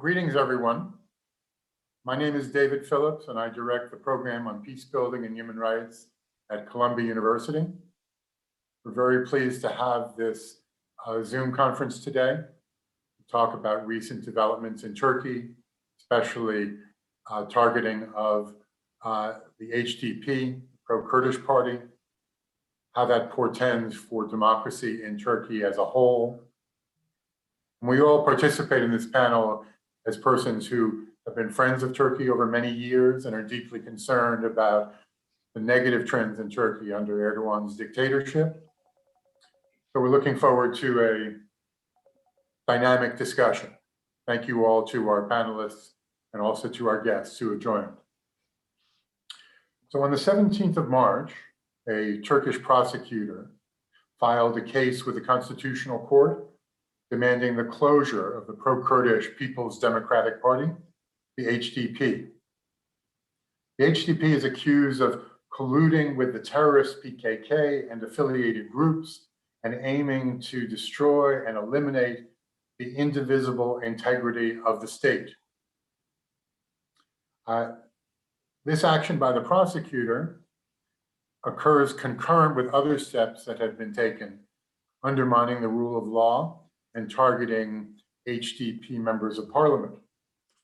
Greetings, everyone. My name is David Phillips, and I direct the program on Peacebuilding and Human Rights at Columbia University. We're very pleased to have this Zoom conference today to talk about recent developments in Turkey, especially targeting of the HDP, pro-Kurdish party, how that portends for democracy in Turkey as a whole. And we all participate in this panel as persons who have been friends of Turkey over many years and are deeply concerned about the negative trends in Turkey under Erdogan's dictatorship. So we're looking forward to a dynamic discussion. Thank you all to our panelists and also to our guests who have joined. So on the 17th of March, a Turkish prosecutor filed a case with the Constitutional Court demanding the closure of the pro-Kurdish People's Democratic Party, the HDP. The HDP is accused of colluding with the terrorist PKK and affiliated groups and aiming to destroy and eliminate the indivisible integrity of the state. This action by the prosecutor occurs concurrent with other steps that have been taken, undermining the rule of law and targeting HDP members of parliament.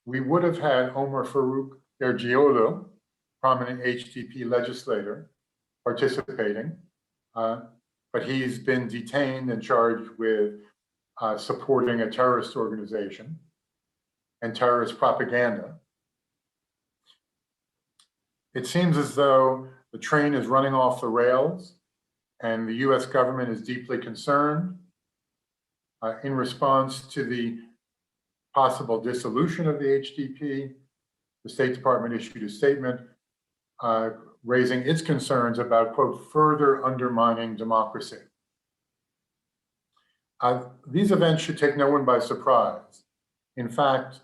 We would have had Omar Faruk Ercioglu, prominent HDP legislator, participating, but he's been detained and charged with supporting a terrorist organization and terrorist propaganda. It seems as though the train is running off the rails and the US government is deeply concerned. In response to the possible dissolution of the HDP, the State Department issued a statement raising its concerns about, quote, further undermining democracy. These events should take no one by surprise. In fact,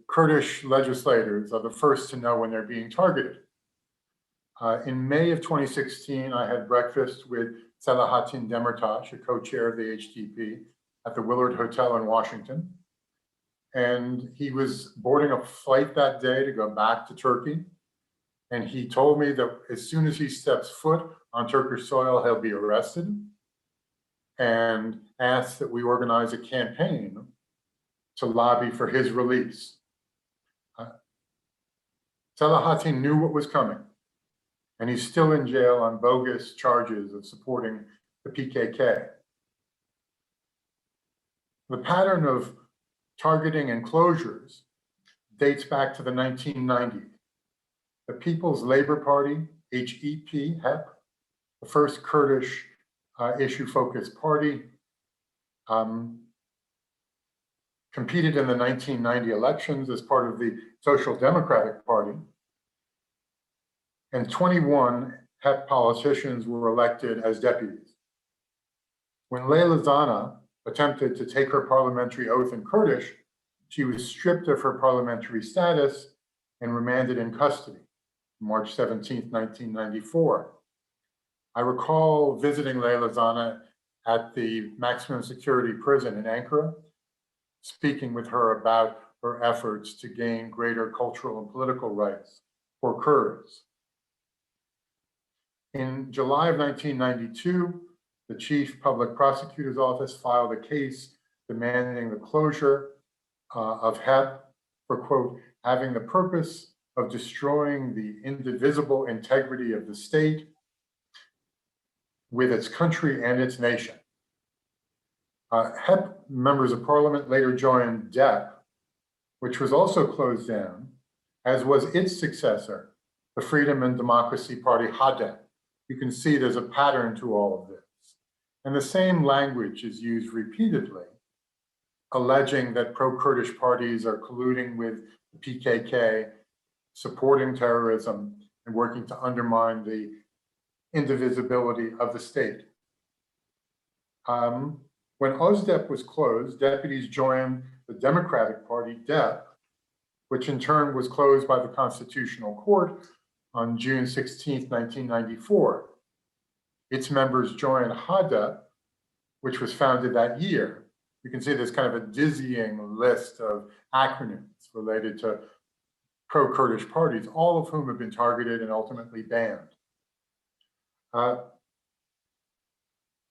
Kurdish legislators are the first to know when they're being targeted. In May of 2016, I had breakfast with Selahattin Demirtas, a co-chair of the HDP, at the Willard Hotel in Washington. And he was boarding a flight that day to go back to Turkey. And he told me that as soon as he steps foot on Turkish soil, he'll be arrested, and asked that we organize a campaign to lobby for his release. Selahattin knew what was coming, and he's still in jail on bogus charges of supporting the PKK. The pattern of targeting and closures dates back to the 1990s. The People's Labor Party, HEP, the first Kurdish issue-focused party, competed in the 1990 elections as part of the Social Democratic Party, and 21 HEP politicians were elected as deputies. When Leyla Zana attempted to take her parliamentary oath in Kurdish, she was stripped of her parliamentary status and remanded in custody, March 17, 1994. I recall visiting Leyla Zana at the maximum security prison in Ankara, speaking with her about her efforts to gain greater cultural and political rights for Kurds. In July of 1992, the Chief Public Prosecutor's Office filed a case demanding the closure of HEP for, quote, having the purpose of destroying the indivisible integrity of the state with its country and its nation. HEP members of parliament later joined DEP, which was also closed down, as was its successor, the Freedom and Democracy Party, HADEP. You can see there's a pattern to all of this. And the same language is used repeatedly, alleging that pro-Kurdish parties are colluding with the PKK, supporting terrorism, and working to undermine the indivisibility of the state. When OSDEP was closed, deputies joined the Democratic Party, DEP, which in turn was closed by the Constitutional Court on June 16, 1994. Its members joined HADEP, which was founded that year, you can see there's kind of a dizzying list of acronyms related to pro-Kurdish parties, all of whom have been targeted and ultimately banned.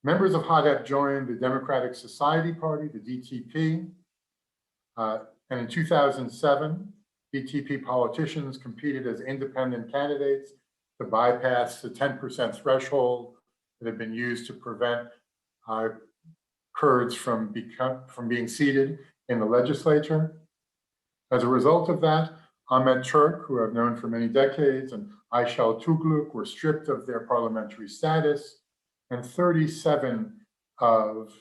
Members of HADEP joined the Democratic Society Party, the DTP, and in 2007, DTP politicians competed as independent candidates to bypass the 10% threshold that had been used to prevent Kurds from being seated in the legislature. As a result of that, Ahmet Turk, who I've known for many decades, and Ayşal Tugluk were stripped of their parliamentary status, and 37 of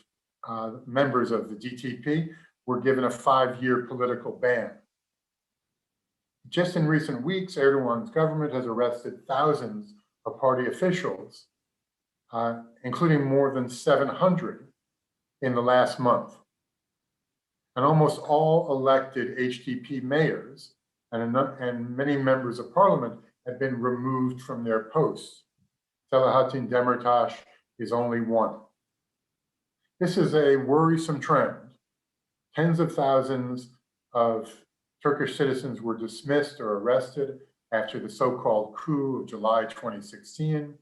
members of the DTP were given a 5-year political ban. Just in recent weeks, Erdogan's government has arrested thousands of party officials, including more than 700 in the last month. And almost all elected HDP mayors and many members of parliament have been removed from their posts. Selahattin Demirtas is only one. This is a worrisome trend. Tens of thousands of Turkish citizens were dismissed or arrested after the so-called coup of July 2016.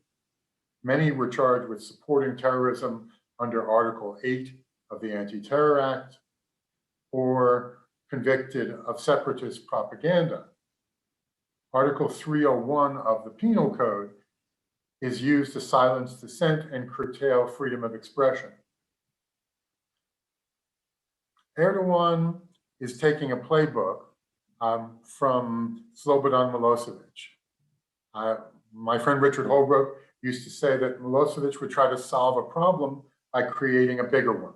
Many were charged with supporting terrorism under Article 8 of the Anti-Terror Act, or convicted of separatist propaganda. Article 301 of the Penal Code is used to silence dissent and curtail freedom of expression. Erdogan is taking a playbook from Slobodan Milosevic. My friend Richard Holbrooke used to say that Milosevic would try to solve a problem by creating a bigger one.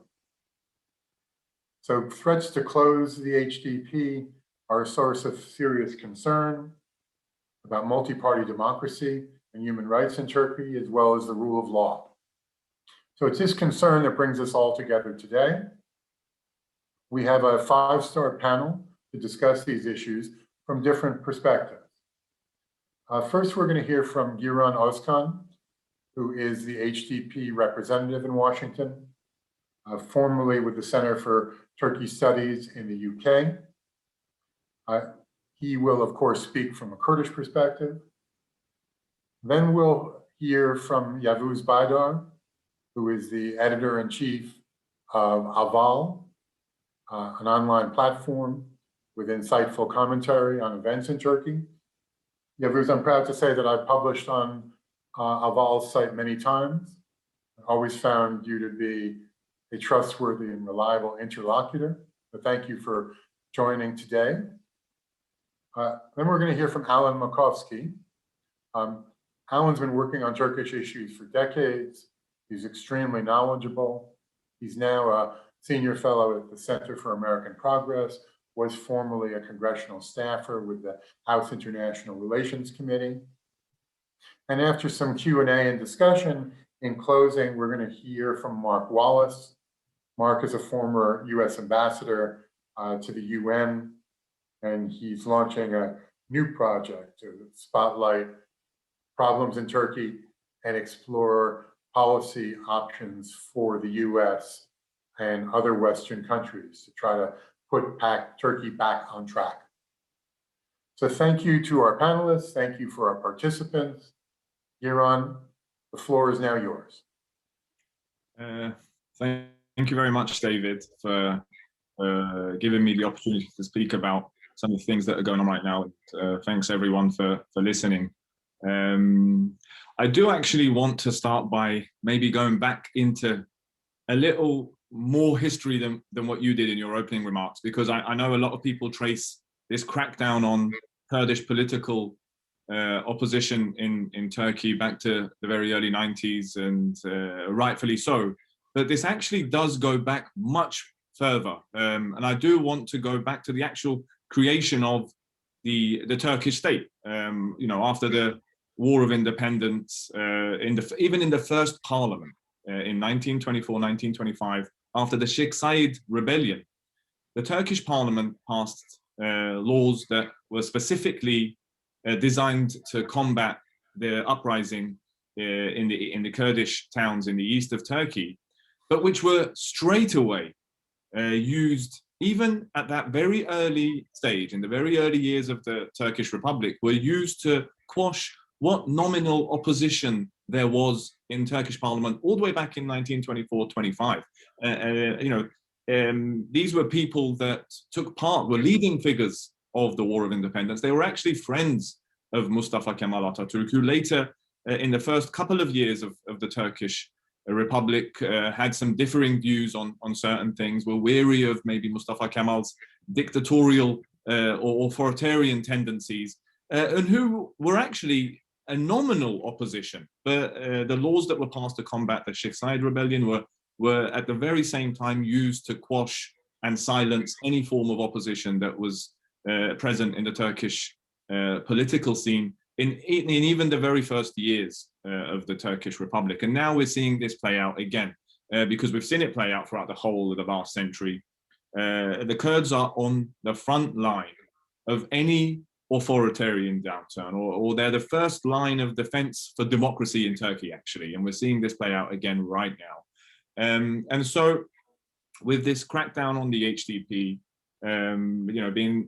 So threats to close the HDP are a source of serious concern about multi-party democracy and human rights in Turkey, as well as the rule of law. So it's this concern that brings us all together today. We have a 5-star panel to discuss these issues from different perspectives. First, we're going to hear from Giran Ozcan, who is the HDP representative in Washington, formerly with the Center for Turkey Studies in the UK. He will, of course, speak from a Kurdish perspective. Then we'll hear from Yavuz Baydar, who is the editor-in-chief of Ahval, an online platform with insightful commentary on events in Turkey. Yavuz, I'm proud to say that I've published on Ahval's site many times. I always found you to be a trustworthy and reliable interlocutor. So thank you for joining today. Then we're going to hear from Alan Makovsky. Alan's been working on Turkish issues for decades. He's extremely knowledgeable. He's now a senior fellow at the Center for American Progress, was formerly a congressional staffer with the House International Relations Committee. And after some Q&A and discussion, in closing, we're going to hear from Mark Wallace. Mark is a former US ambassador to the UN, and he's launching a new project to spotlight problems in Turkey and explore policy options for the US and other Western countries to try to put Turkey back on track. So thank you to our panelists. Thank you for our participants. Giran, the floor is now yours. Thank you very much, David, for giving me the opportunity to speak about some of the things that are going on right now. Thanks everyone for listening. I do actually want to start by maybe going back into a little more history than what you did in your opening remarks, because I know a lot of people trace this crackdown on Kurdish political opposition in Turkey back to the very early 90s, and rightfully so. But this actually does go back much further. And I do want to go back to the actual creation of the Turkish state. After the War of Independence, even in the first parliament in 1924, 1925, after the Sheikh Said rebellion, the Turkish parliament passed laws that were specifically designed to combat the uprising in the Kurdish towns in the east of Turkey, but which were straight away used, even at that very early stage, in the very early years of the Turkish Republic, were used to quash what nominal opposition there was in Turkish parliament all the way back in 1924-25. These were people that took part, were leading figures of the War of Independence. They were actually friends of Mustafa Kemal Atatürk, who later, in the first couple of years of the Turkish Republic, had some differing views on certain things, were weary of maybe Mustafa Kemal's dictatorial or authoritarian tendencies, and who were actually a nominal opposition. But the laws that were passed to combat the Sheikh Zayed rebellion were at the very same time used to quash and silence any form of opposition that was present in the Turkish political scene in even the very first years of the Turkish Republic. And now we're seeing this play out again, because we've seen it play out throughout the whole of the last century. The Kurds are on the front line of any authoritarian downturn, or they're the first line of defense for democracy in Turkey, actually. And we're seeing this play out again right now. And so with this crackdown on the HDP, being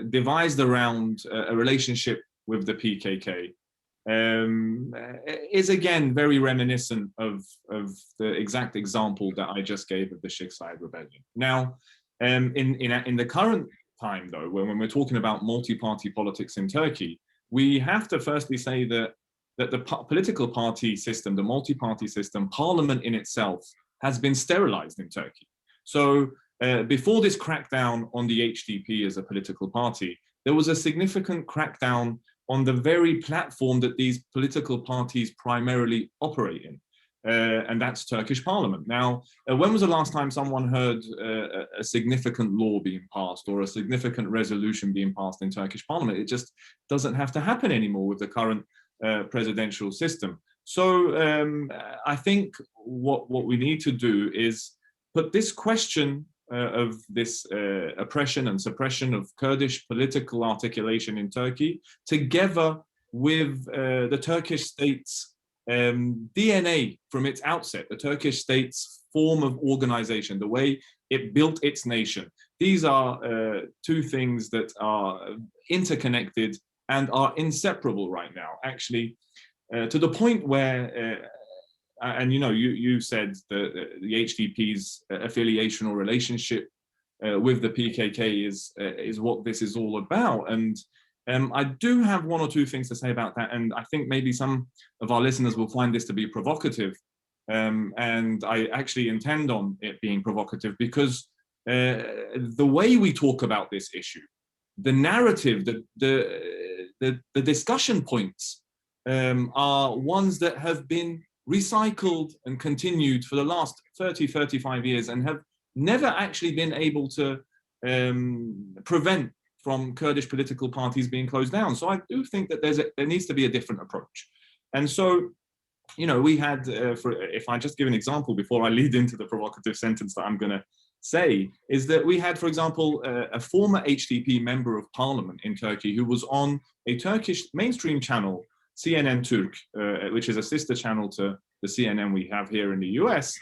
devised around a relationship with the PKK, is again very reminiscent of the exact example that I just gave of the Sheikh Zayed rebellion. Now, in the current time, though, when we're talking about multi-party politics in Turkey, we have to firstly say that the political party system, the multi-party system, parliament in itself, has been sterilized in Turkey. So before this crackdown on the HDP as a political party, there was a significant crackdown on the very platform that these political parties primarily operate in, and that's Turkish parliament. Now, when was the last time someone heard a significant law being passed or a significant resolution being passed in Turkish parliament? It just doesn't have to happen anymore with the current presidential system. So I think what we need to do is put this question of this oppression and suppression of Kurdish political articulation in Turkey together with the Turkish state's DNA from its outset, the Turkish state's form of organization, the way it built its nation. These are two things that are interconnected and are inseparable right now, actually, to the point where and you said the HDP's affiliation or relationship with the PKK is what this is all about. And I do have one or two things to say about that, and I think maybe some of our listeners will find this to be provocative, and I actually intend on it being provocative because the way we talk about this issue, the narrative, the discussion points are ones that have been recycled and continued for the last 30-35 years and have never actually been able to prevent from Kurdish political parties being closed down. So I do think that there needs to be a different approach. And so, we had, if I just give an example before I lead into the provocative sentence that I'm going to say, is that we had, for example, a former HDP member of parliament in Turkey who was on a Turkish mainstream channel, CNN Turk, which is a sister channel to the CNN we have here in the US.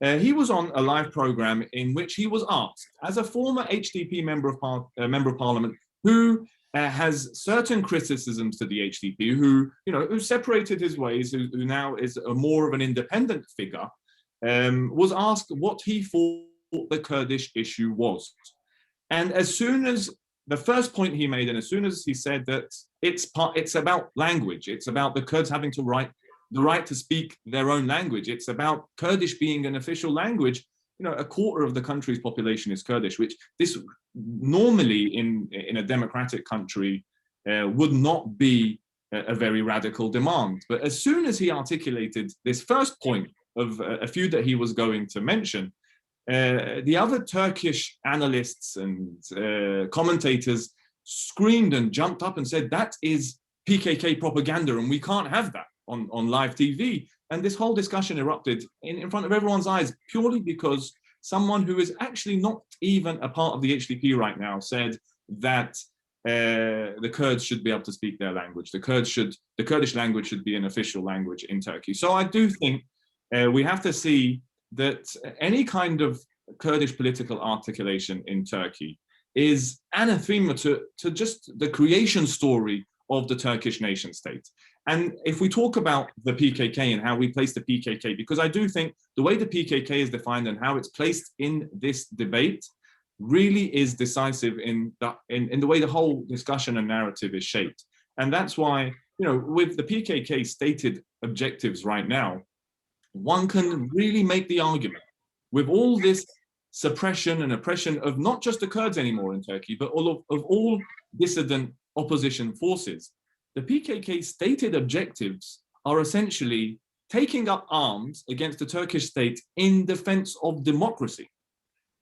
He was on a live program in which he was asked, as a former HDP member of parliament who has certain criticisms to the HDP, who separated his ways, who now is more of an independent figure, was asked what he thought the Kurdish issue was. And as soon as the first point he made, and as soon as he said that it's about language, it's about the Kurds having the right to speak their own language, it's about Kurdish being an official language. A quarter of the country's population is Kurdish, which this normally in a democratic country would not be a very radical demand. But as soon as he articulated this first point of a few that he was going to mention, the other Turkish analysts and commentators screamed and jumped up and said, that is PKK propaganda and we can't have that on live TV. And this whole discussion erupted in front of everyone's eyes purely because someone who is actually not even a part of the HDP right now said that the Kurds should be able to speak their language. The Kurdish language should be an official language in Turkey. So I do think we have to see that any kind of Kurdish political articulation in Turkey is anathema to just the creation story of the Turkish nation state. And if we talk about the PKK and how we place the PKK, because I do think the way the PKK is defined and how it's placed in this debate really is decisive in the way the whole discussion and narrative is shaped. And that's why, you know, with the PKK stated objectives right now, one can really make the argument with all this suppression and oppression of not just the Kurds anymore in Turkey, but of all dissident opposition forces. The PKK stated objectives are essentially taking up arms against the Turkish state in defense of democracy.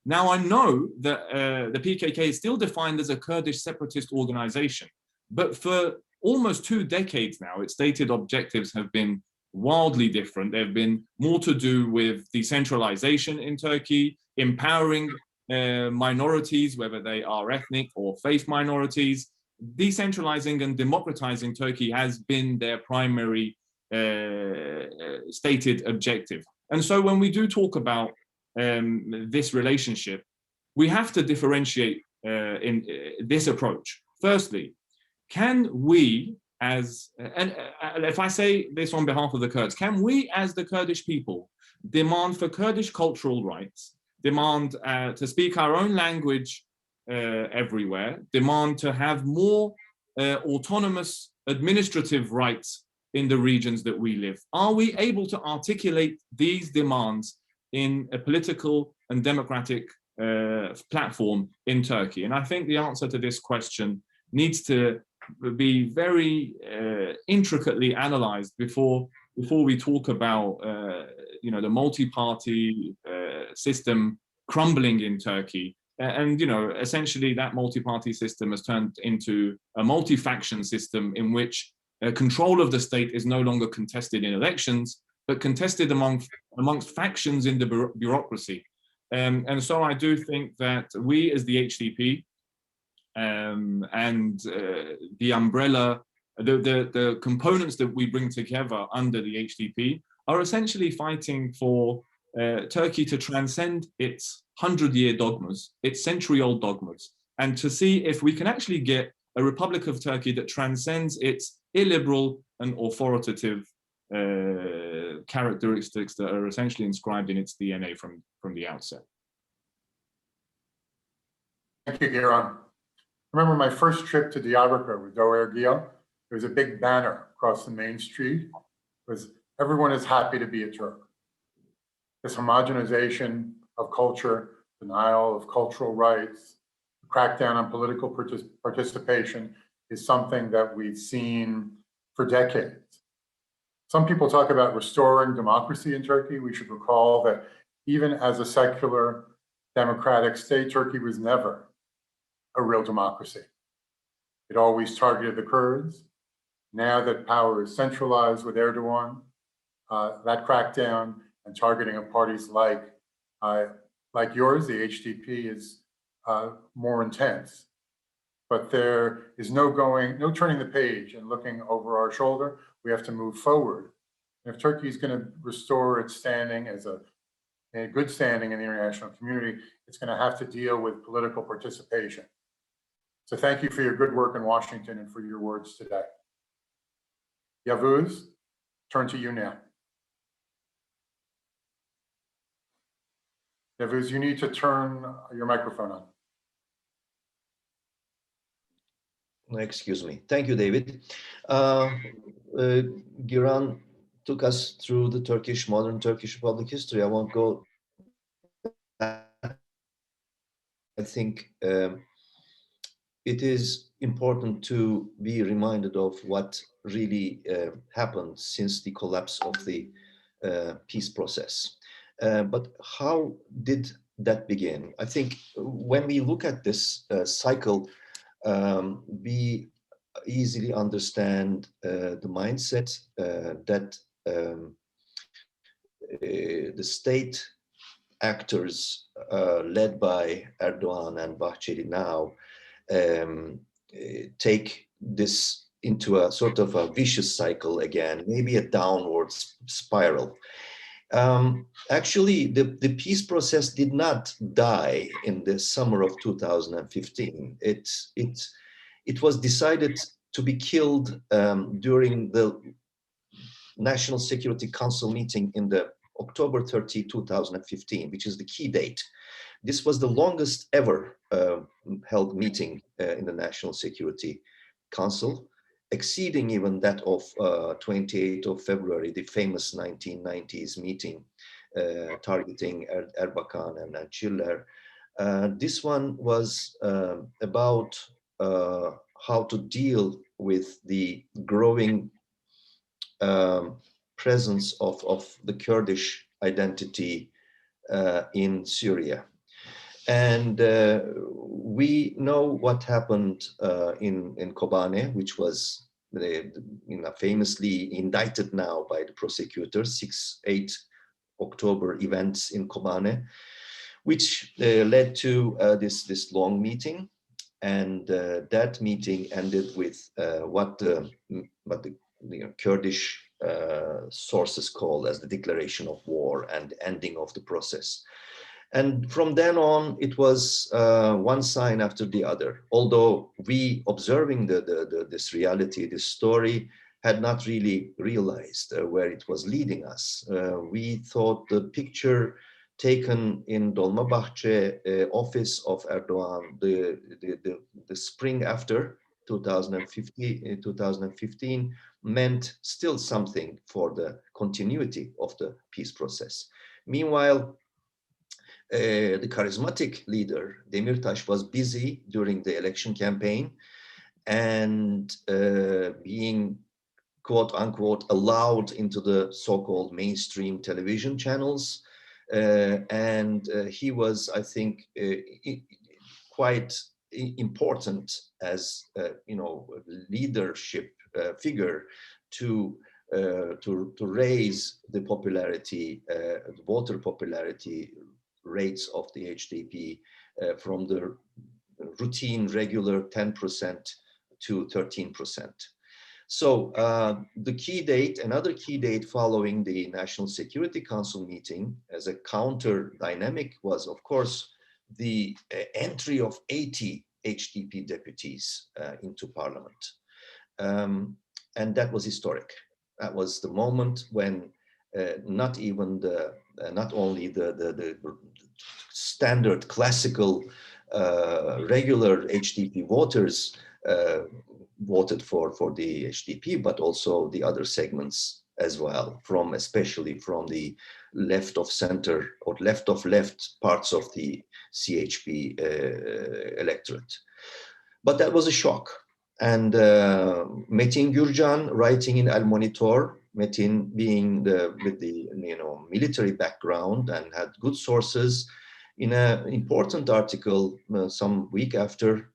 Now, I know that the PKK is still defined as a Kurdish separatist organization, but for almost 2 decades now, its stated objectives have been wildly different. They've been more to do with decentralization in Turkey, empowering minorities, whether they are ethnic or faith minorities. Decentralizing and democratizing Turkey has been their primary stated objective. And so when we do talk about this relationship, we have to differentiate in this approach. Firstly, can we as, and if I say this on behalf of the Kurds, can we as the Kurdish people demand for Kurdish cultural rights, demand to speak our own language everywhere, demand to have more autonomous administrative rights in the regions that we live? Are we able to articulate these demands in a political and democratic platform in Turkey? And I think the answer to this question needs to be very intricately analyzed before we talk about you know, the multi-party system crumbling in Turkey. And you know, essentially that multi-party system has turned into a multi-faction system in which control of the state is no longer contested in elections, but contested amongst factions in the bureaucracy. And so I do think that we as the HDP and the umbrella, the components that we bring together under the HDP are essentially fighting for Turkey to transcend its 100-year dogmas, its century-old dogmas, and to see if we can actually get a Republic of Turkey that transcends its illiberal and authoritative characteristics that are essentially inscribed in its DNA from the outset. Thank you, Giran. I remember my first trip to Diyarbakir with Doer Gil. There was a big banner across the main street. It was, "Everyone is happy to be a Turk." This homogenization of culture, denial of cultural rights, crackdown on political participation is something that we've seen for decades. Some people talk about restoring democracy in Turkey. We should recall that even as a secular democratic state, Turkey was never a real democracy. It always targeted the Kurds. Now that power is centralized with Erdogan, that crackdown and targeting of parties like yours, the HDP, is more intense. But there is no turning the page and looking over our shoulder. We have to move forward. If Turkey is going to restore its standing as a good standing in the international community, it's going to have to deal with political participation. So thank you for your good work in Washington and for your words today. Yavuz, turn to you now. Yavuz, you need to turn your microphone on. Excuse me. Thank you, David. Giran took us through the modern Turkish Republic history. I won't go. I think it is important to be reminded of what really happened since the collapse of the peace process. But how did that begin? I think when we look at this cycle, we easily understand the mindset that the state actors led by Erdogan and Bahçeli now take this into a sort of a vicious cycle again, maybe a downward spiral. Actually, the peace process did not die in the summer of 2015. It was decided to be killed during the National Security Council meeting in the October 30, 2015, which is the key date. This was the longest ever held meeting in the National Security Council, exceeding even that of 28th of February, the famous 1990s meeting targeting Erbakan and Chiller. This one was about how to deal with the growing presence of the Kurdish identity in Syria. And we know what happened in Kobane, which was famously indicted now by the prosecutor, 6-8 October events in Kobane, which led to this long meeting. And that meeting ended with what the Kurdish sources call as the declaration of war and ending of the process. And from then on, it was one sign after the other. Although we, observing this reality, this story, had not really realized where it was leading us. We thought the picture taken in Dolmabahce office of Erdogan, the spring after 2015, meant still something for the continuity of the peace process. Meanwhile, the charismatic leader, Demirtas, was busy during the election campaign and being quote unquote allowed into the so-called mainstream television channels. And he was, I think, quite important as leadership figure to raise the popularity, the voter popularity rates of the HDP from the routine, regular 10% to 13%. So the key date, another key date following the National Security Council meeting as a counter dynamic was, of course, the entry of 80 HDP deputies into parliament. And that was historic. That was the moment when not only the standard classical regular HDP voters voted for the HDP, but also the other segments as well, especially from the left of center or left of left parts of the CHP electorate. But that was a shock. And Metin Gürcan, writing in El Monitor, Metin being with the military background and had good sources, in an important article some week after,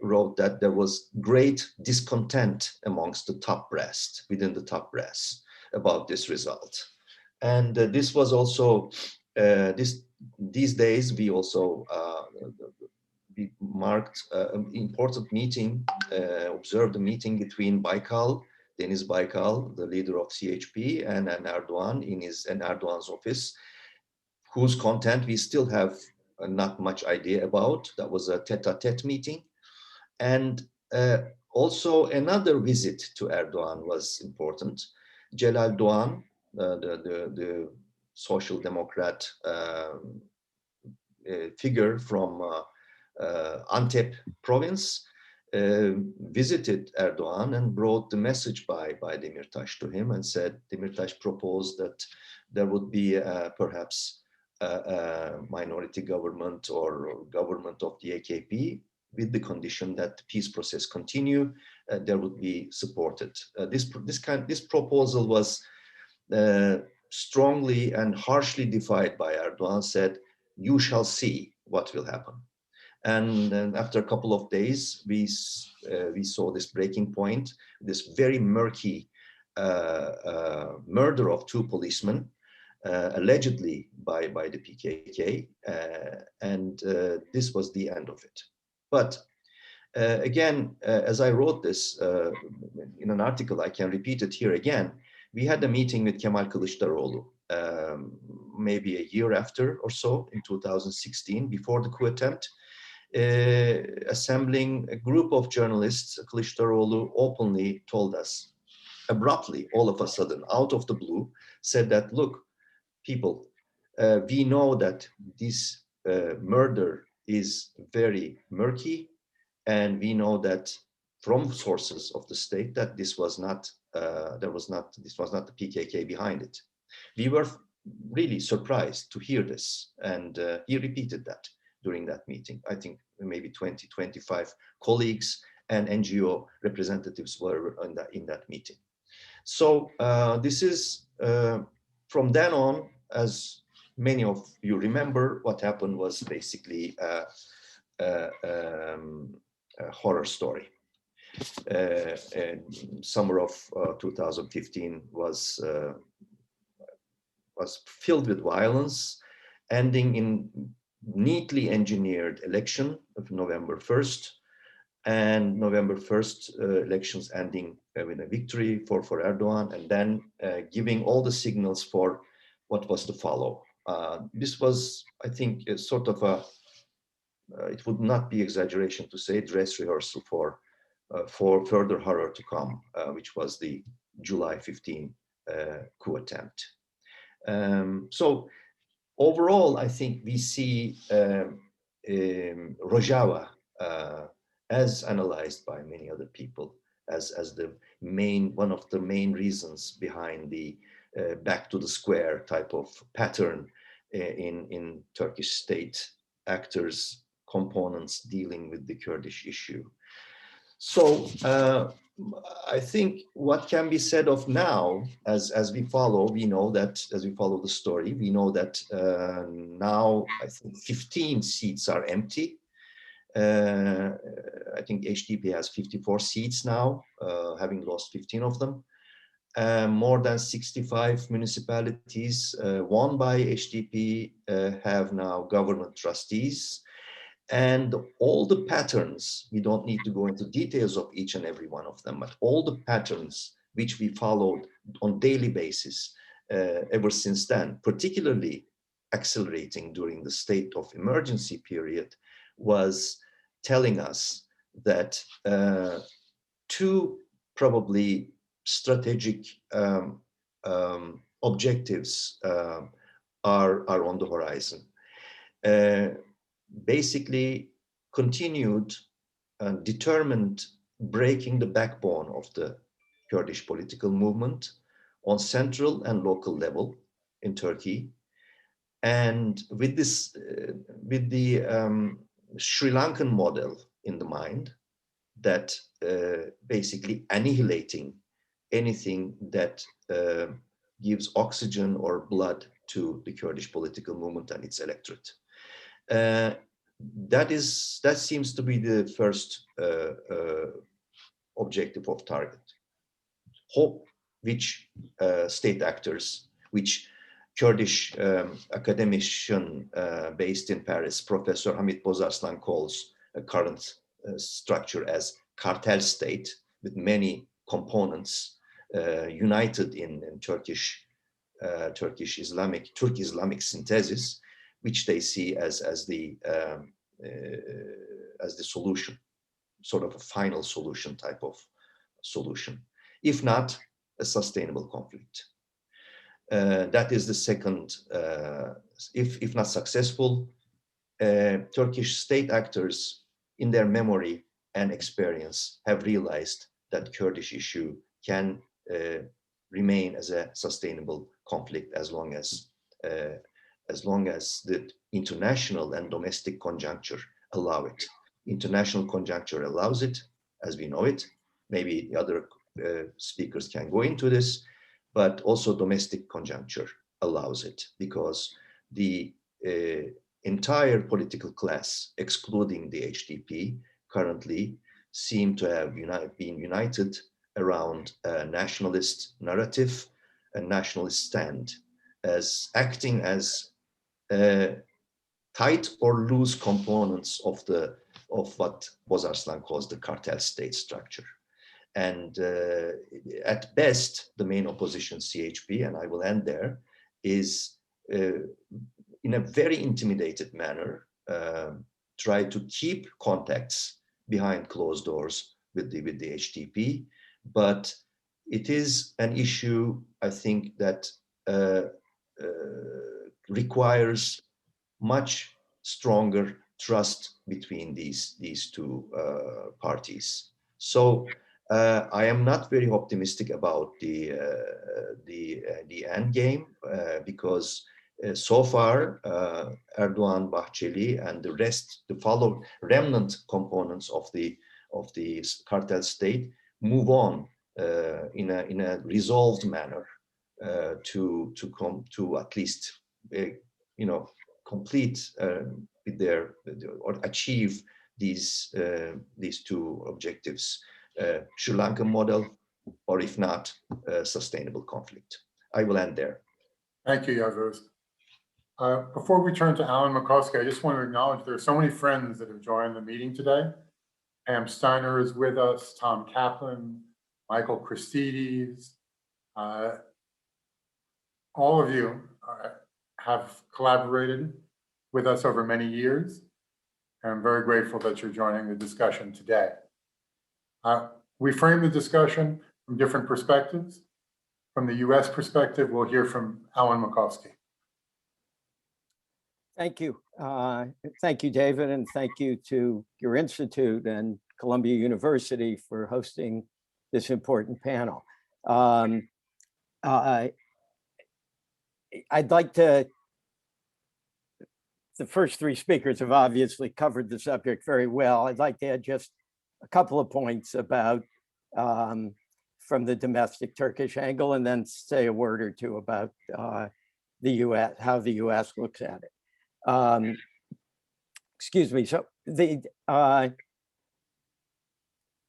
wrote that there was great discontent amongst the top brass, within the top brass, about this result. And this was also, these days, we also we marked an important meeting, observed a meeting between Deniz Baykal, the leader of CHP, and Erdogan in Erdogan's office, whose content we still have not much idea about. That was a tete-a-tete meeting. And also another visit to Erdogan was important. Celal Doğan, the social democrat figure from Antep province, visited Erdogan and brought the message by Demirtas to him and said, Demirtas proposed that there would be perhaps a minority government or government of the AKP with the condition that the peace process continue, there would be supported. This proposal was strongly and harshly defied by Erdogan, said, you shall see what will happen. And then after a couple of days, we saw this breaking point, this very murky murder of 2 policemen, allegedly by the PKK, and this was the end of it. But again, as I wrote this in an article, I can repeat it here again, we had a meeting with Kemal Kılıçdaroğlu maybe a year after or so, in 2016, before the coup attempt, assembling a group of journalists, Kılıçdaroğlu openly told us, abruptly, all of a sudden, out of the blue, said that, look, people, we know that this murder is very murky, and we know that from sources of the state that this was not the PKK behind it. We were really surprised to hear this, and he repeated that during that meeting. I think maybe 20, 25 colleagues and NGO representatives were in that meeting. So this is, from then on, as many of you remember, what happened was basically a horror story. Summer of 2015 was filled with violence, ending in neatly engineered election of November 1st, and November 1st elections ending with a victory for Erdogan, and then giving all the signals for what was to follow. This was, I think, a sort of a, it would not be exaggeration to say, dress rehearsal for further horror to come, which was the July 15 coup attempt. So overall, I think we see Rojava, as analyzed by many other people, as the one of the main reasons behind the back to the square type of pattern in Turkish state actors, components dealing with the Kurdish issue. So I think what can be said of now, as we follow, we know that, as we follow the story, we know that now I think 15 seats are empty. I think HDP has 54 seats now, having lost 15 of them. More than 65 municipalities won by HDP have now government trustees. And all the patterns, we don't need to go into details of each and every one of them, but all the patterns which we followed on daily basis ever since then, particularly accelerating during the state of emergency period, was telling us that two probably strategic objectives are on the horizon. Basically continued and determined breaking the backbone of the Kurdish political movement on central and local level in Turkey. And with this, with the Sri Lankan model in the mind, that basically annihilating anything that gives oxygen or blood to the Kurdish political movement and its electorate. That seems to be the first objective of target. Hope which state actors, which Kurdish academician based in Paris, Professor Hamid Bozarslan, calls a current structure as cartel state, with many components united in Turkish Islamic synthesis, which they see as the solution, sort of a final solution type of solution, if not a sustainable conflict. That is the second, if not successful, Turkish state actors in their memory and experience have realized that Kurdish issue can remain as a sustainable conflict as long as the international and domestic conjuncture allow it. International conjuncture allows it, as we know it. Maybe the other speakers can go into this, but also domestic conjuncture allows it, because the entire political class, excluding the HDP, currently seem to have been united around a nationalist narrative, a nationalist stand, as acting as tight or loose components of what Bozarslan calls the cartel state structure. And at best, the main opposition, CHP, and I will end there, is in a very intimidated manner, try to keep contacts behind closed doors with the HDP, but it is an issue, I think, that requires much stronger trust between these two parties. So I am not very optimistic about the end game because so far Erdogan, Bahçeli, and the rest, the remnant components of the cartel state move on in a resolved manner to come to at least complete with their or achieve these two objectives: Sri Lankan model, or if not, sustainable conflict. I will end there. Thank you, Yavuz. Before we turn to Alan Makovsky, I just want to acknowledge there are so many friends that have joined the meeting today. Pam Steiner is with us, Tom Kaplan, Michael Christides. All of you have collaborated with us over many years. And I'm very grateful that you're joining the discussion today. We frame the discussion from different perspectives. From the US perspective, we'll hear from Alan Makovsky. Thank you. Thank you, David, and thank you to your institute and Columbia University for hosting this important panel. I'd like to, the first three speakers have obviously covered the subject very well. I'd like to add just a couple of points about from the domestic Turkish angle, and then say a word or two about the US, how the US looks at it. Excuse me. So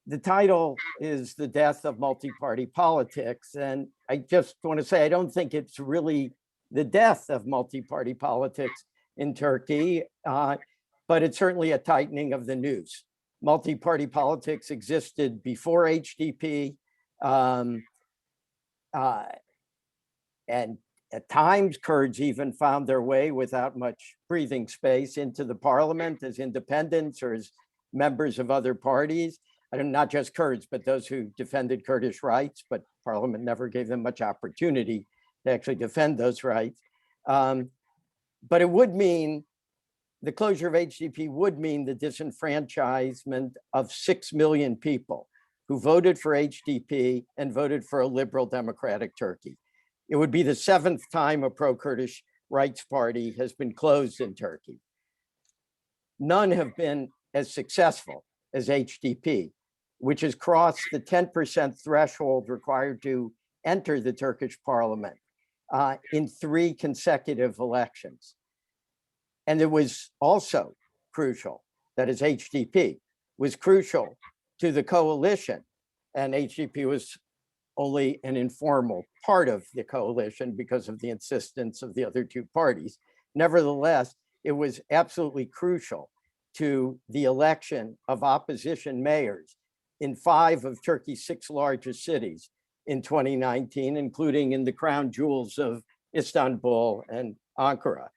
the title is The Death of Multi-Party Politics. And I just want to say, I don't think it's really the death of multi-party politics in Turkey, but it's certainly a tightening of the noose. Multi-party politics existed before HDP, and at times Kurds even found their way without much breathing space into the parliament as independents or as members of other parties. Not just Kurds, but those who defended Kurdish rights, but parliament never gave them much opportunity to actually defend those rights. But it would mean, the closure of HDP would mean the disenfranchisement of 6 million people who voted for HDP and voted for a liberal democratic Turkey. It would be the 7th time a pro-Kurdish rights party has been closed in Turkey. None have been as successful as HDP, which has crossed the 10% threshold required to enter the Turkish parliament in 3 consecutive elections. And it was also crucial, that is HDP, was crucial to the coalition, and HDP was only an informal part of the coalition because of the insistence of the other 2 parties. Nevertheless, it was absolutely crucial to the election of opposition mayors in 5 of Turkey's 6 largest cities in 2019, including in the crown jewels of Istanbul and Ankara.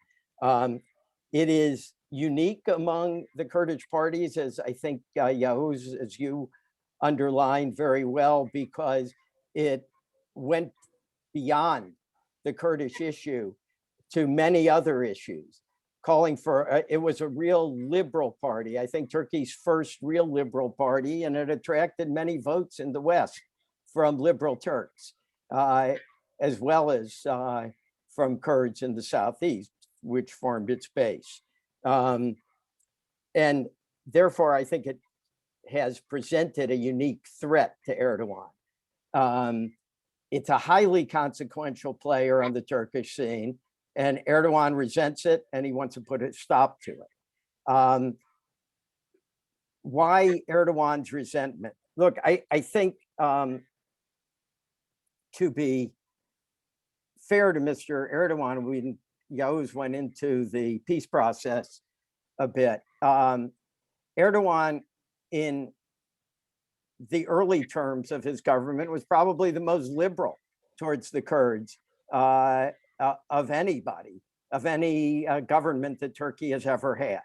It is unique among the Kurdish parties, as I think Yavuz, as you underlined very well, because it went beyond the Kurdish issue to many other issues, calling for, it was a real liberal party, I think Turkey's first real liberal party, and it attracted many votes in the West from liberal Turks, as well as from Kurds in the Southeast, which formed its base. And therefore, I think it has presented a unique threat to Erdogan. It's a highly consequential player on the Turkish scene, and Erdogan resents it, and he wants to put a stop to it. Why Erdogan's resentment? Look, I think to be fair to Mr. Erdogan, Yavuz went into the peace process a bit. Erdogan, in the early terms of his government, was probably the most liberal towards the Kurds of anybody, of any government that Turkey has ever had.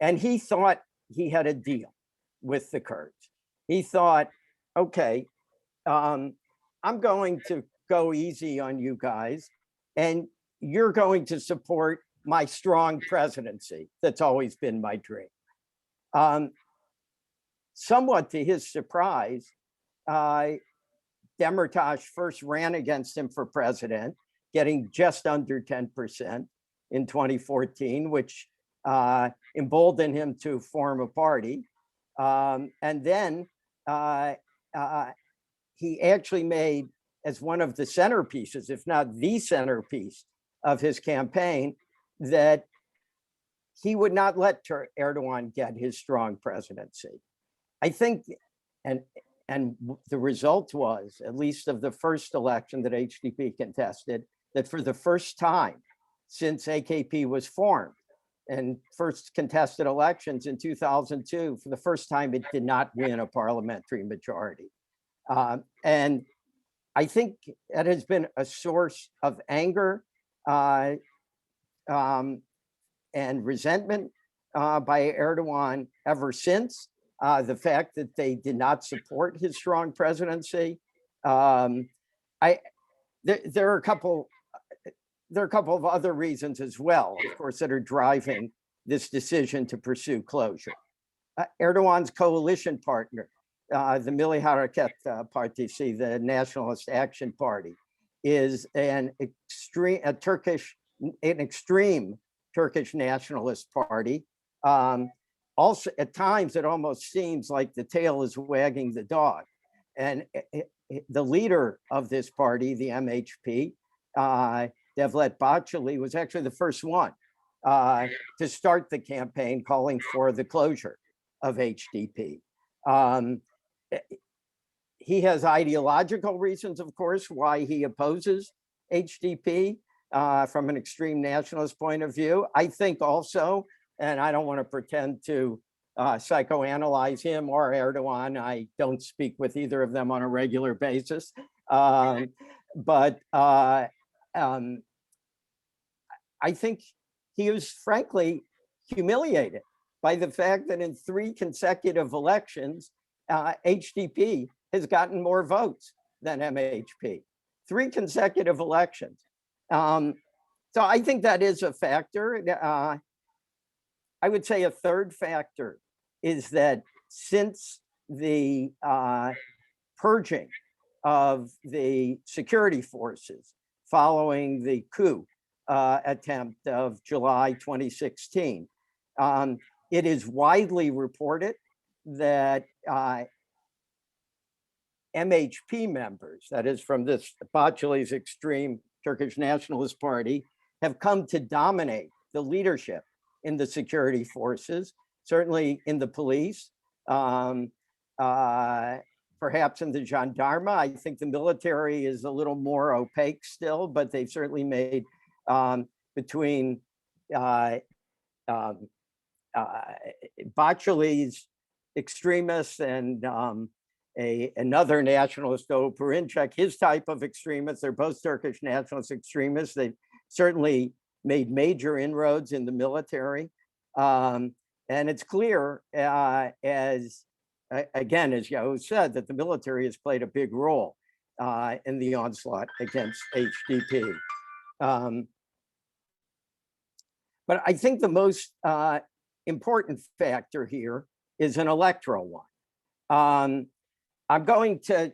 And he thought he had a deal with the Kurds. He thought, okay, I'm going to go easy on you guys, and you're going to support my strong presidency. That's always been my dream. Somewhat to his surprise, Demirtas first ran against him for president, getting just under 10% in 2014, which emboldened him to form a party. And then he actually made, as one of the centerpieces, if not the centerpiece of his campaign, that he would not let Erdogan get his strong presidency. I think, and the result was, at least of the first election that HDP contested, that for the first time since AKP was formed and first contested elections in 2002, for the first time, it did not win a parliamentary majority. And I think it has been a source of anger and resentment by Erdogan ever since. The fact that they did not support his strong presidency. There are a couple of other reasons as well, of course, that are driving this decision to pursue closure. Erdogan's coalition partner, the Milli Hareket Partisi, the Nationalist Action Party, is an extreme Turkish nationalist party. Also, at times, it almost seems like the tail is wagging the dog. And the leader of this party, the MHP, Devlet Bahçeli, was actually the first one to start the campaign calling for the closure of HDP. He has ideological reasons, of course, why he opposes HDP from an extreme nationalist point of view. I think also, and I don't want to pretend to psychoanalyze him or Erdogan. I don't speak with either of them on a regular basis. But I think he was frankly humiliated by the fact that in 3 consecutive elections, HDP has gotten more votes than MHP. 3 consecutive elections. So I think that is a factor. I would say a third factor is that since the purging of the security forces following the coup attempt of July 2016, it is widely reported that MHP members, that is from this Bahçeli's extreme Turkish Nationalist Party, have come to dominate the leadership in the security forces, certainly in the police, perhaps in the gendarme. I think the military is a little more opaque still, but they've certainly made between Bahçeli's extremists and another nationalist, Perinçek, his type of extremists, they're both Turkish nationalist extremists. They've certainly made major inroads in the military. And it's clear, as Yavuz said, that the military has played a big role in the onslaught against HDP. But I think the most important factor here is an electoral one. I'm going to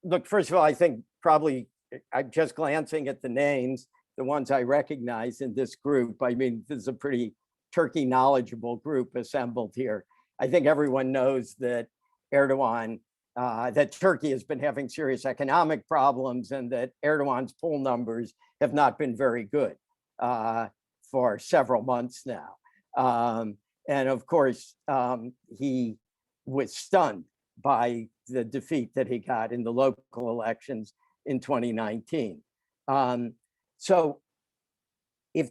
look, first of all, I think probably I'm just glancing at the names, the ones I recognize in this group. I mean, this is a pretty Turkey knowledgeable group assembled here. I think everyone knows that Erdogan, that Turkey has been having serious economic problems and that Erdogan's poll numbers have not been very good for several months now. And of course, he was stunned by the defeat that he got in the local elections in 2019. So if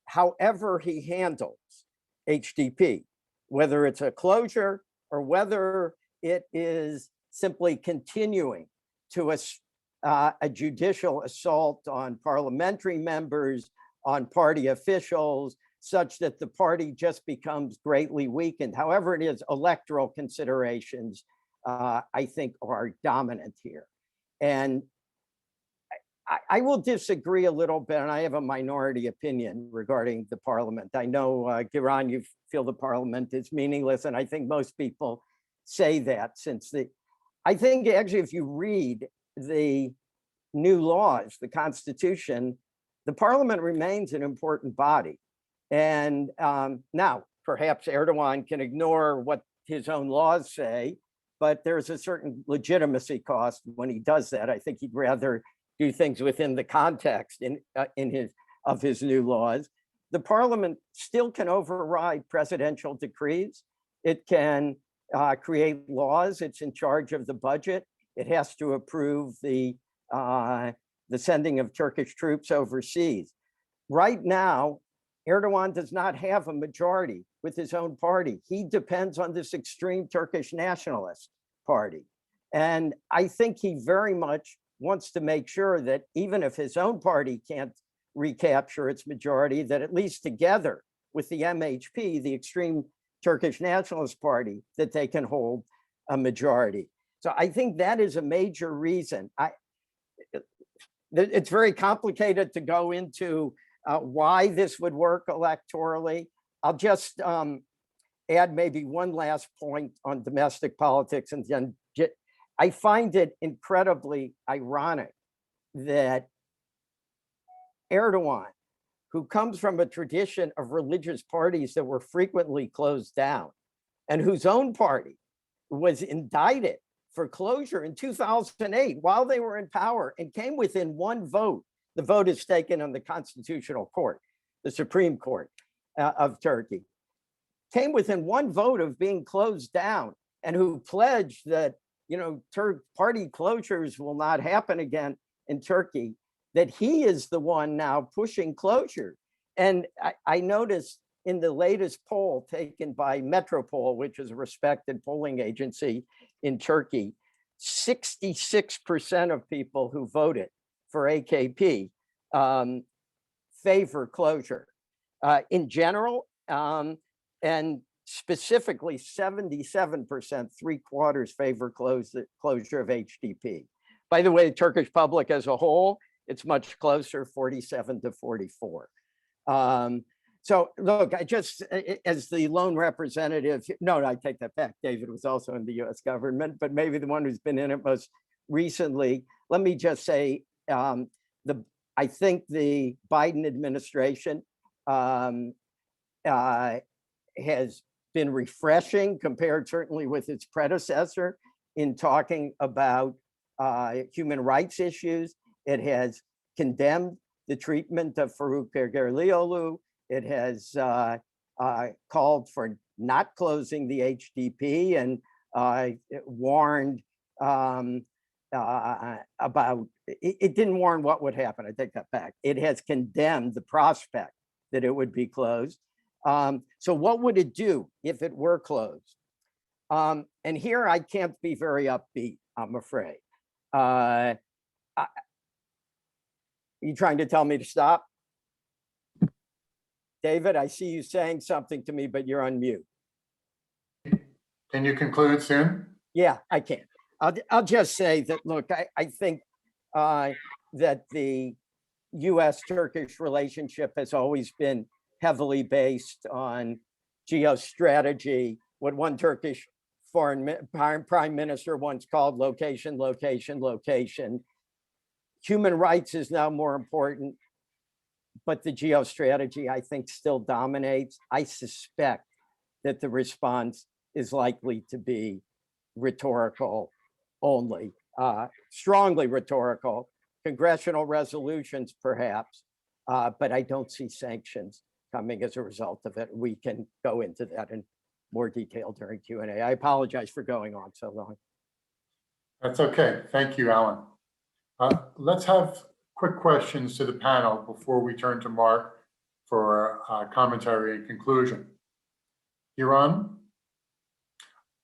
however he handles HDP, whether it's a closure or whether it is simply continuing to a judicial assault on parliamentary members, on party officials, such that the party just becomes greatly weakened. However it is, electoral considerations, I think, are dominant here. And I will disagree a little bit, and I have a minority opinion regarding the parliament. I know, Giran, you feel the parliament is meaningless, and I think most people say that I think actually if you read the new laws, the Constitution, the parliament remains an important body. And now, perhaps Erdogan can ignore what his own laws say, but there's a certain legitimacy cost when he does that. I think he'd rather do things within the context of his new laws. The parliament still can override presidential decrees. It can create laws. It's in charge of the budget. It has to approve the sending of Turkish troops overseas. Right now, Erdogan does not have a majority with his own party. He depends on this extreme Turkish nationalist party. And I think he very much wants to make sure that even if his own party can't recapture its majority, that at least together with the MHP, the extreme Turkish nationalist party, that they can hold a majority. So I think that is a major reason. It's very complicated to go into why this would work electorally. I'll just add maybe one last point on domestic politics, and then I find it incredibly ironic that Erdogan, who comes from a tradition of religious parties that were frequently closed down, and whose own party was indicted for closure in 2008 while they were in power and came within one vote. The vote is taken on the Constitutional Court, the Supreme Court of Turkey, came within one vote of being closed down, and who pledged that, party closures will not happen again in Turkey, that he is the one now pushing closure. And I noticed in the latest poll taken by Metropol, which is a respected polling agency in Turkey, 66% of people who voted for AKP favor closure in general, and specifically 77%, 3/4 favor closure of HDP. By the way, the Turkish public as a whole, it's much closer, 47 to 44. So look, I just, as the lone representative, no, I take that back. David was also in the US government, but maybe the one who's been in it most recently. Let me just say, I think the Biden administration has been refreshing compared certainly with its predecessor in talking about human rights issues. It has condemned the treatment of Faruk Gergerlioglu. It has called for not closing the HDP, and it warned about, it didn't warn what would happen. I take that back. It has condemned the prospect that it would be closed. So what would it do if it were closed? And here I can't be very upbeat, I'm afraid. You trying to tell me to stop? David, I see you saying something to me, but you're on mute. Can you conclude soon? Yeah, I can. I'll just say that, look, I think that the US-Turkish relationship has always been heavily based on geostrategy, what one Turkish prime minister once called location, location, location. Human rights is now more important, but the geostrategy, I think, still dominates. I suspect that the response is likely to be rhetorical only, strongly rhetorical, congressional resolutions perhaps, but I don't see sanctions coming as a result of it. We can go into that in more detail during Q&A. I apologize for going on so long. That's okay. Thank you, Alan. Let's have quick questions to the panel before we turn to Mark for commentary and conclusion. Giran,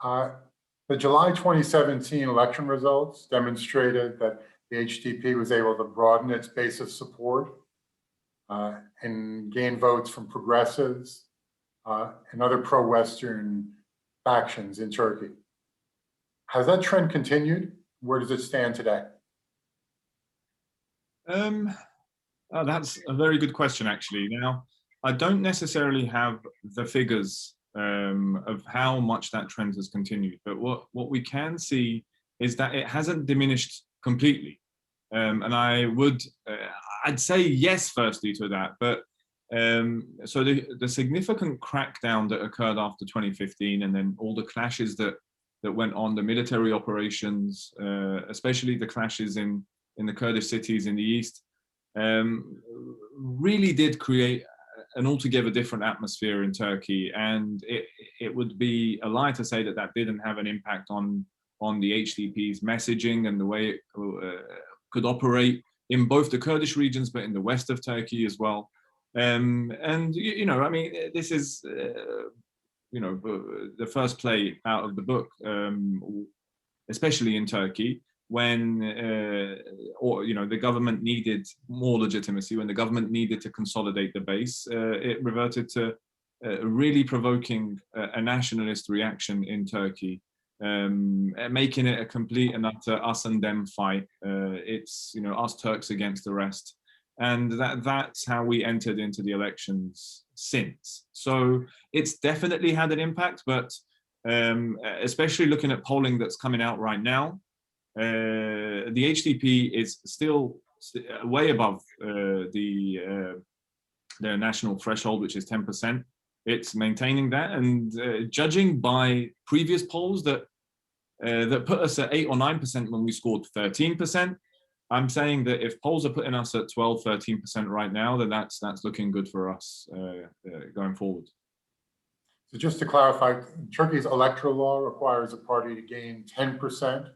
the July 2017 election results demonstrated that the HDP was able to broaden its base of support and gain votes from progressives and other pro-Western factions in Turkey. Has that trend continued? Where does it stand today? That's a very good question, actually. Now, I don't necessarily have the figures of how much that trend has continued, but what we can see is that it hasn't diminished completely. And I'd say yes, firstly, to that. But so the significant crackdown that occurred after 2015, and then all the clashes that went on, the military operations, especially the clashes in the Kurdish cities in the east, really did create an altogether different atmosphere in Turkey. And it would be a lie to say that that didn't have an impact on the HDP's messaging and the way it could operate in both the Kurdish regions, but in the west of Turkey as well. And, you know, I mean, this is, you know, the first play out of the book, especially in Turkey, when, or, you know, the government needed more legitimacy, when the government needed to consolidate the base, it reverted to really provoking a nationalist reaction in Turkey, making it a complete and utter us and them fight. It's, you know, us Turks against the rest. And that's how we entered into the elections since. So it's definitely had an impact, but especially looking at polling that's coming out right now, the HDP is still way above their national threshold, which is 10%. It's maintaining that, and judging by previous polls that put us at 8 or 9% when we scored 13%, I'm saying that if polls are putting us at 12, 13% right now, then that's looking good for us going forward. So just to clarify, Turkey's electoral law requires a party to gain 10%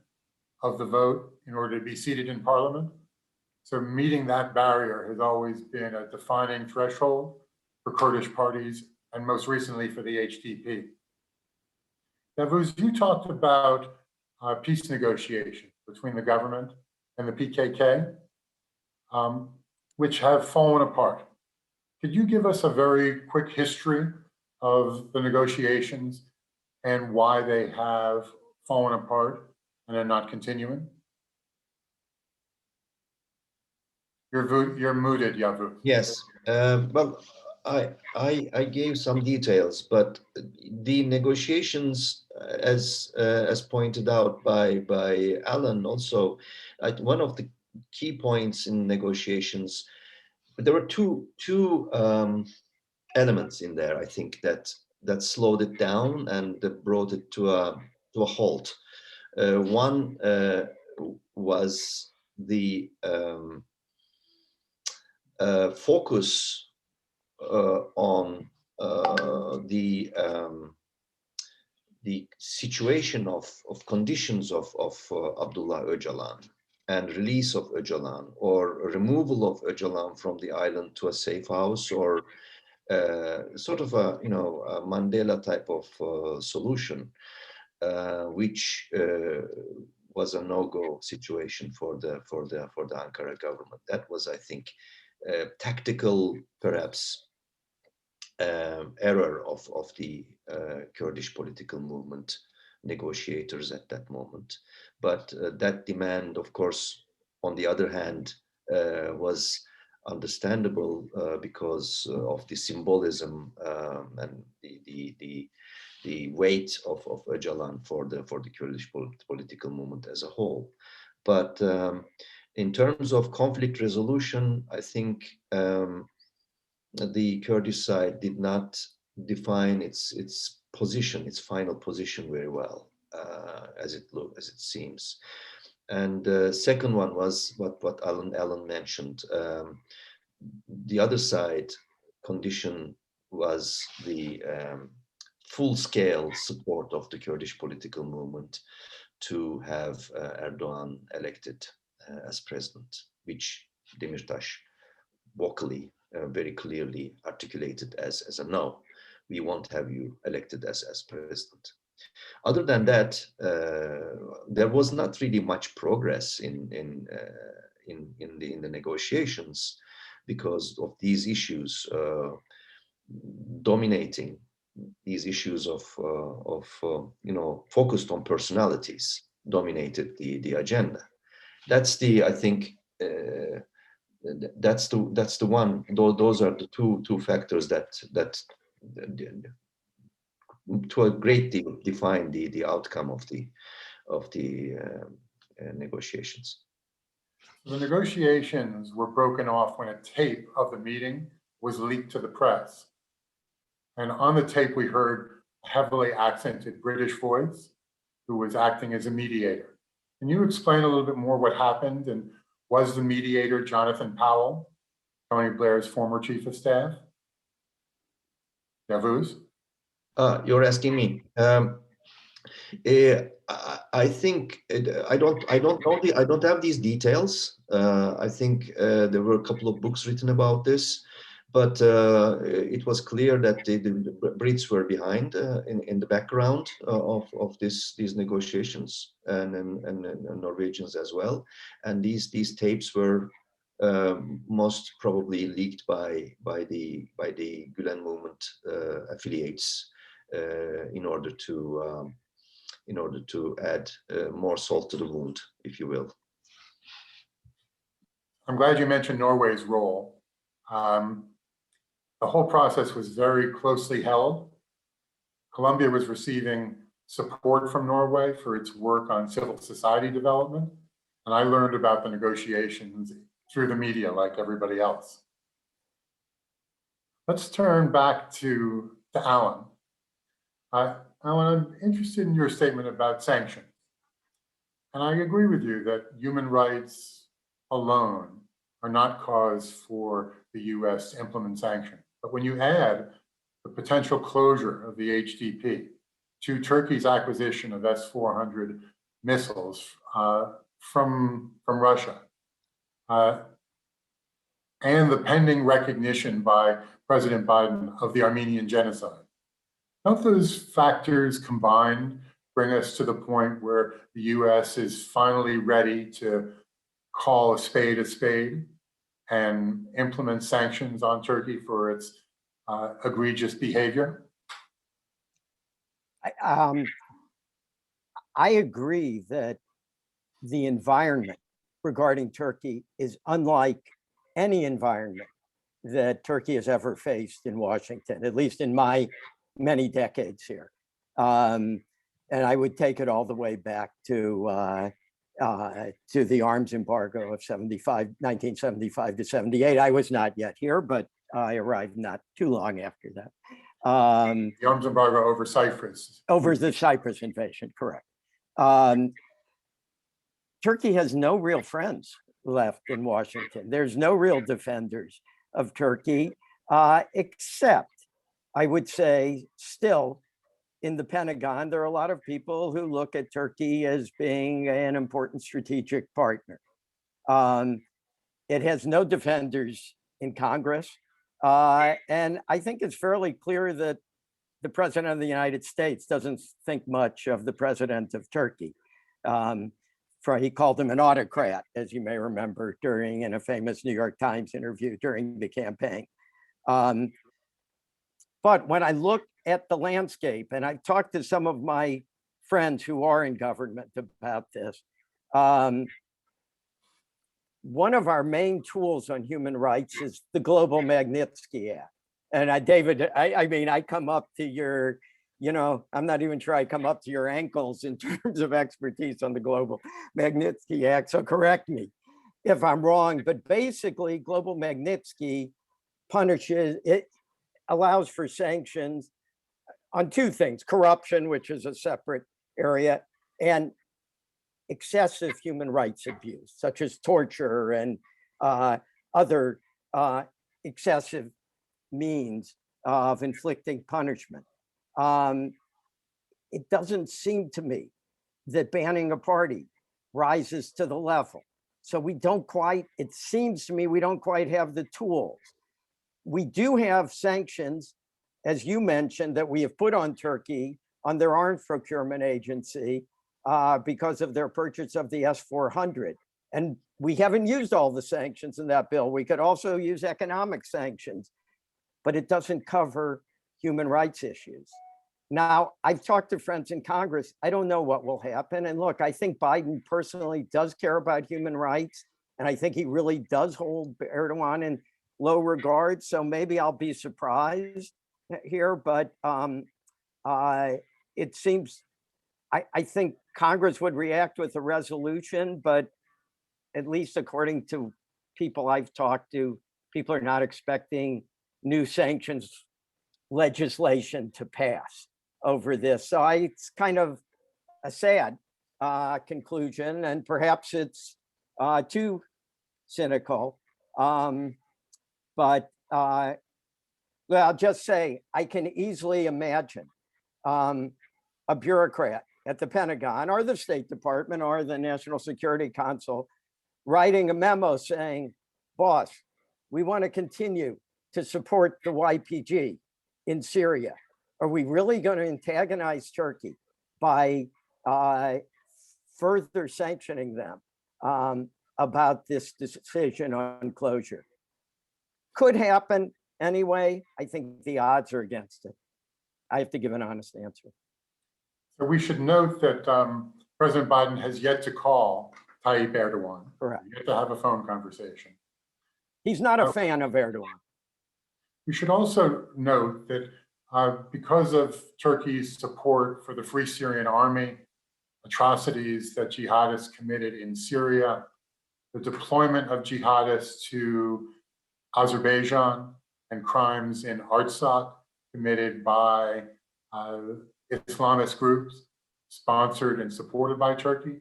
of the vote in order to be seated in parliament. So meeting that barrier has always been a defining threshold for Kurdish parties, and most recently for the HDP. Yavuz, you talked about peace negotiations between the government and the PKK, which have fallen apart. Could you give us a very quick history of the negotiations and why they have fallen apart and are not continuing? You're muted, Yavuz. Yes. Well, I gave some details, but the negotiations, as pointed out by Alan, also one of the key points in negotiations, there were two elements in there, I think, that slowed it down and that brought it to a halt. One was the focus on the situation of conditions of Abdullah Öcalan and release of Öcalan, or removal of Öcalan from the island to a safe house, or sort of a, you know, a Mandela type of solution, which was a no-go situation for the Ankara government. That was, I think, tactical, perhaps, error of the Kurdish political movement negotiators at that moment. But that demand, of course, on the other hand, was understandable because of the symbolism and the weight of Öcalan for the Kurdish political movement as a whole. But in terms of conflict resolution, I think the Kurdish side did not define its position, its final position, very well, as it seems. And the second one was what Alan mentioned. The other side condition was the full-scale support of the Kurdish political movement to have Erdogan elected as president, which Demirtas vocally, very clearly articulated as a no. We won't have you elected as president. Other than that, there was not really much progress in the negotiations because of these issues dominating. These issues of focused on personalities dominated the agenda. That's the, I think, that's the one. Those are the two factors that to a great deal define the outcome of the negotiations. The negotiations were broken off when a tape of the meeting was leaked to the press. And on the tape, we heard a heavily accented British voice who was acting as a mediator. Can you explain a little bit more what happened? And was the mediator Jonathan Powell, Tony Blair's former chief of staff? Yavuz? You're asking me. I think I don't have these details. I think there were a couple of books written about this, but it was clear that the Brits were behind in the background of these negotiations, and Norwegians as well. And these tapes were most probably leaked by the Gülen movement affiliates in order to add more salt to the wound, if you will. I'm glad you mentioned Norway's role. The whole process was very closely held. Colombia was receiving support from Norway for its work on civil society development, and I learned about the negotiations through the media like everybody else. Let's turn back to Alan. Alan, I'm interested in your statement about sanctions. And I agree with you that human rights alone are not cause for the US to implement sanctions. But when you add the potential closure of the HDP to Turkey's acquisition of S-400 missiles from Russia, and the pending recognition by President Biden of the Armenian genocide, don't those factors combined bring us to the point where the US is finally ready to call a spade and implement sanctions on Turkey for its egregious behavior? I agree that the environment regarding Turkey is unlike any environment that Turkey has ever faced in Washington, at least in my many decades here. And I would take it all the way back to the arms embargo of 1975 to 78. I was not yet here, but I arrived not too long after that. The arms embargo over Cyprus. Over the Cyprus invasion, correct. Turkey has no real friends left in Washington. There's no real defenders of Turkey, except, I would say, still in the Pentagon, there are a lot of people who look at Turkey as being an important strategic partner. It has no defenders in Congress. And I think it's fairly clear that the president of the United States doesn't think much of the president of Turkey. He called him an autocrat, as you may remember, in a famous New York Times interview during the campaign. But when I look at the landscape, and I've talked to some of my friends who are in government about this, one of our main tools on human rights is the Global Magnitsky Act. And David, I mean, I come up to your, I'm not even sure I come up to your ankles in terms of expertise on the Global Magnitsky Act, so correct me if I'm wrong. But basically, Global Magnitsky allows for sanctions on two things: corruption, which is a separate area, and excessive human rights abuse, such as torture and other excessive means of inflicting punishment. It doesn't seem to me that banning a party rises to the level. So it seems to me we don't quite have the tools. We do have sanctions, as you mentioned, that we have put on Turkey on their arms procurement agency because of their purchase of the S-400. And we haven't used all the sanctions in that bill. We could also use economic sanctions, but it doesn't cover human rights issues. Now, I've talked to friends in Congress. I don't know what will happen. And look, I think Biden personally does care about human rights. And I think he really does hold Erdogan in low regard. So maybe I'll be surprised here, but it seems, I think Congress would react with a resolution, but at least according to people I've talked to, people are not expecting new sanctions legislation to pass over this. So it's kind of a sad conclusion, and perhaps it's too cynical. But well, I'll just say, I can easily imagine a bureaucrat at the Pentagon or the State Department or the National Security Council writing a memo saying, boss, we want to continue to support the YPG in Syria. Are we really going to antagonize Turkey by further sanctioning them about this decision on closure? Could happen anyway. I think the odds are against it. I have to give an honest answer. So we should note that President Biden has yet to call Tayyip Erdogan. Correct. Yet to have a phone conversation. He's not a fan of Erdogan. We should also note that because of Turkey's support for the Free Syrian Army, atrocities that jihadists committed in Syria, the deployment of jihadists to Azerbaijan, and crimes in Artsakh committed by Islamist groups sponsored and supported by Turkey,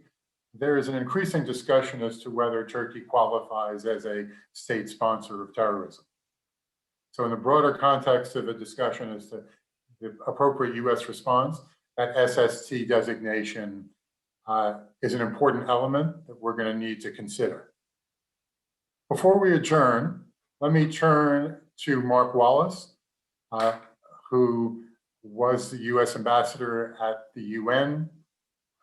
there is an increasing discussion as to whether Turkey qualifies as a state sponsor of terrorism. So in the broader context of the discussion as to the appropriate US response, that SST designation is an important element that we're going to need to consider. Before we adjourn, let me turn to Mark Wallace, who was the US ambassador at the UN,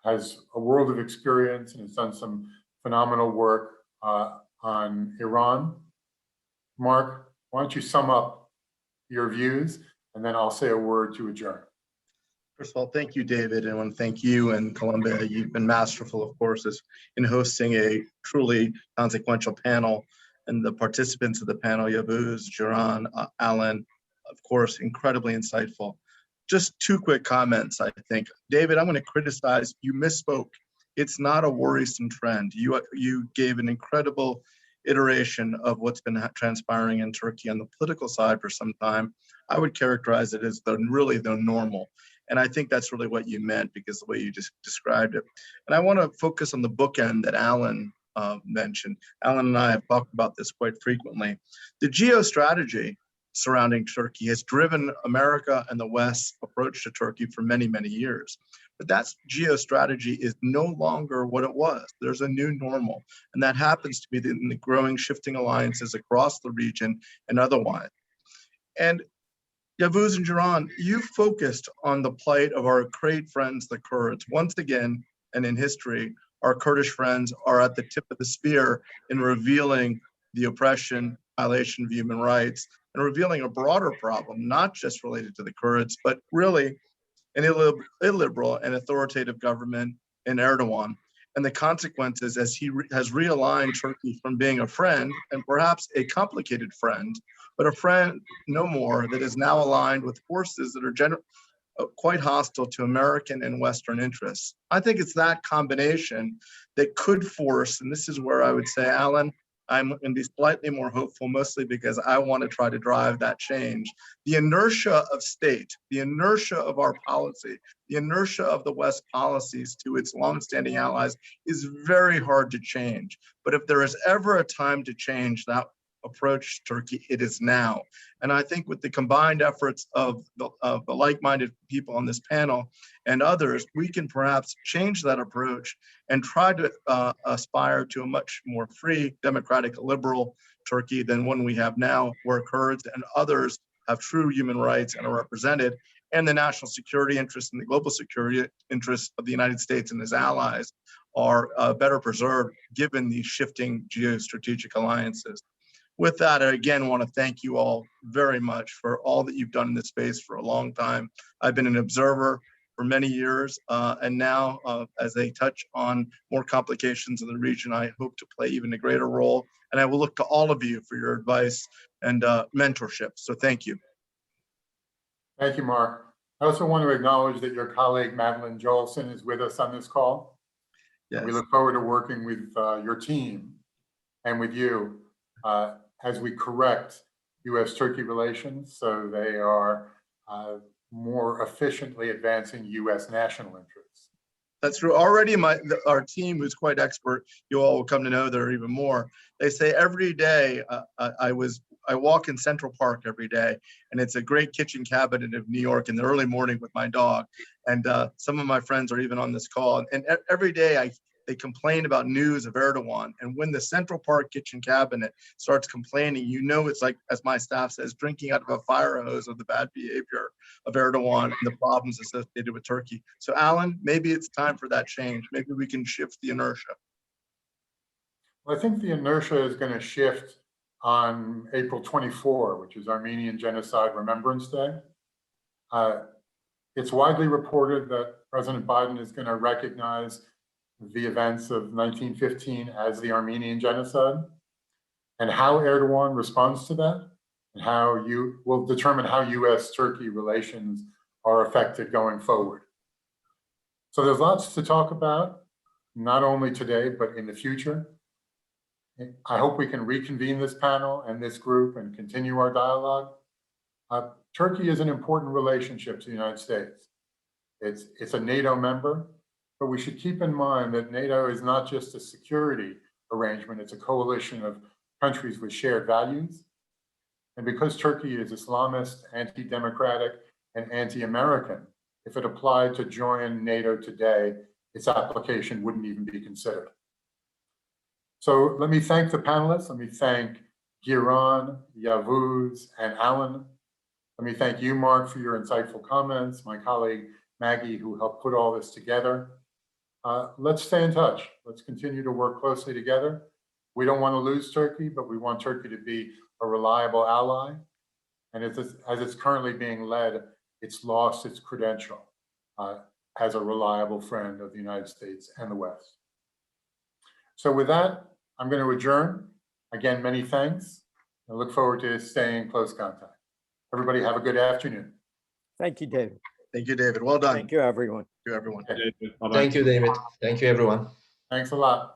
has a world of experience and has done some phenomenal work on Iran. Mark, why don't you sum up your views, and then I'll say a word to adjourn. First of all, thank you, David, and I want to thank you and Columbia. You've been masterful, of course, in hosting a truly consequential panel, and the participants of the panel, Yavuz, Giran, Alan, of course, incredibly insightful. Just two quick comments, I think. David, I'm going to criticize, you misspoke. It's not a worrisome trend. You gave an incredible iteration of what's been transpiring in Turkey on the political side for some time. I would characterize it as really the normal. And I think that's really what you meant, because the way you just described it. And I want to focus on the bookend that Alan mentioned. Alan and I have talked about this quite frequently. The geostrategy surrounding Turkey has driven America and the West's approach to Turkey for many, many years. But that geostrategy is no longer what it was. There's a new normal, and that happens to be the growing shifting alliances across the region and otherwise. And Yavuz and Giran, you focused on the plight of our great friends, the Kurds. Once again, and in history, our Kurdish friends are at the tip of the spear in revealing the oppression, violation of human rights, and revealing a broader problem, not just related to the Kurds, but really an illiberal and authoritative government in Erdogan, and the consequences as he has realigned Turkey from being a friend, and perhaps a complicated friend, but a friend no more, that is now aligned with forces that are quite hostile to American and Western interests. I think it's that combination that could force, and this is where I would say, Alan, I'm going to be slightly more hopeful, mostly because I want to try to drive that change. The inertia of state, the inertia of our policy, the inertia of the West policies to its longstanding allies is very hard to change. But if there is ever a time to change that approach to Turkey, it is now. And I think with the combined efforts of the like-minded people on this panel and others, we can perhaps change that approach and try to aspire to a much more free, democratic, liberal Turkey than one we have now, where Kurds and others have true human rights and are represented. and the national security interests and the global security interests of the United States and its allies are better preserved given these shifting geostrategic alliances. With that, I again want to thank you all very much for all that you've done in this space for a long time. I've been an observer for many years, and now as they touch on more complications in the region, I hope to play even a greater role. And I will look to all of you for your advice and mentorship. So thank you. Thank you, Mark. I also want to acknowledge that your colleague, Madeline Jolson, is with us on this call. Yes. We look forward to working with your team and with you as we correct U.S.-Turkey relations so they are more efficiently advancing U.S. national interests. That's true. Already our team, who's quite expert, you all will come to know there even more. They say every day, I walk in Central Park every day, and it's a great kitchen cabinet of New York in the early morning with my dog. And some of my friends are even on this call. And every day they complain about news of Erdogan. And when the Central Park kitchen cabinet starts complaining, you know it's like, as my staff says, drinking out of a fire hose of the bad behavior of Erdogan and the problems associated with Turkey. So Alan, maybe it's time for that change. Maybe we can shift the inertia. Well, I think the inertia is going to shift on April 24, which is Armenian Genocide Remembrance Day. It's widely reported that President Biden is going to recognize the events of 1915 as the Armenian Genocide, and how Erdogan responds to that, and how you will determine how U.S.-Turkey relations are affected going forward. So there's lots to talk about, not only today, but in the future. I hope we can reconvene this panel and this group and continue our dialogue. Turkey is an important relationship to the United States. It's a NATO member, but we should keep in mind that NATO is not just a security arrangement, it's a coalition of countries with shared values. And because Turkey is Islamist, anti-democratic, and anti-American, if it applied to join NATO today, its application wouldn't even be considered. So let me thank the panelists. Let me thank Giran, Yavuz, and Alan. Let me thank you, Mark, for your insightful comments, my colleague, Maggie, who helped put all this together. Let's stay in touch. Let's continue to work closely together. We don't want to lose Turkey, but we want Turkey to be a reliable ally. And as it's currently being led, it's lost its credential as a reliable friend of the United States and the West. So with that, I'm going to adjourn. Again, many thanks. I look forward to staying in close contact. Everybody have a good afternoon. Thank you, David. Thank you, David. Well done. Thank you, everyone. Thank you, everyone. Bye-bye. Thank you, David. Thank you, everyone. Thanks a lot.